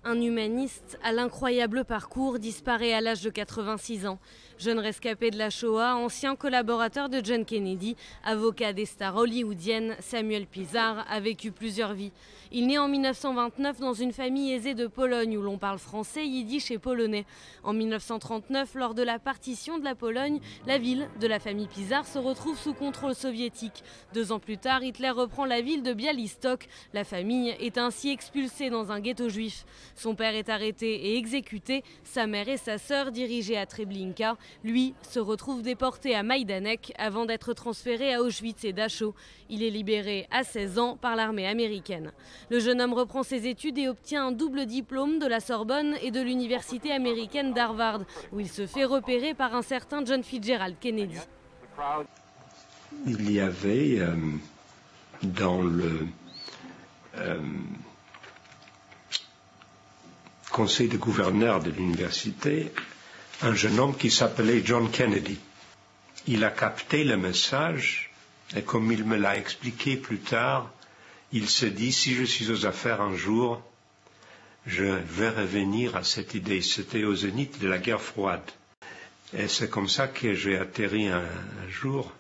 Un humaniste à l'incroyable parcours disparaît à l'âge de 86 ans. Jeune rescapé de la Shoah, ancien collaborateur de John Kennedy, avocat des stars hollywoodiennes, Samuel Pisar a vécu plusieurs vies. Il naît en 1929 dans une famille aisée de Pologne où l'on parle français, yiddish et polonais. En 1939, lors de la partition de la Pologne, la ville de la famille Pisar se retrouve sous contrôle soviétique. 2 ans plus tard, Hitler reprend la ville de Białystok. La famille est ainsi expulsée dans un ghetto juif. Son père est arrêté et exécuté, sa mère et sa sœur dirigées à Treblinka. Lui se retrouve déporté à Majdanek avant d'être transféré à Auschwitz et Dachau. Il est libéré à 16 ans par l'armée américaine. Le jeune homme reprend ses études et obtient un double diplôme de la Sorbonne et de l'université américaine d'Harvard, où il se fait repérer par un certain John Fitzgerald Kennedy. Il y avait dans le conseil de gouverneur de l'université un jeune homme qui s'appelait John Kennedy. Il a capté le message et comme il me l'a expliqué plus tard, il se dit si je suis aux affaires un jour, je vais revenir à cette idée. C'était au zénith de la guerre froide. Et c'est comme ça que j'ai atterri un jour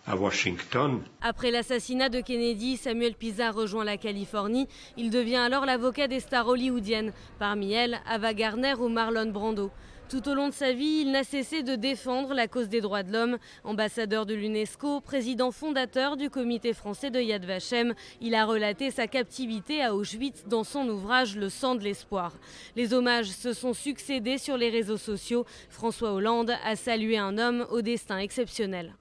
à Washington. Après l'assassinat de Kennedy, Samuel Pisar rejoint la Californie. Il devient alors l'avocat des stars hollywoodiennes, parmi elles Ava Gardner ou Marlon Brando. Tout au long de sa vie, il n'a cessé de défendre la cause des droits de l'homme. Ambassadeur de l'UNESCO, président fondateur du comité français de Yad Vashem, il a relaté sa captivité à Auschwitz dans son ouvrage Le sang de l'espoir. Les hommages se sont succédés sur les réseaux sociaux. François Hollande a salué un homme au destin exceptionnel.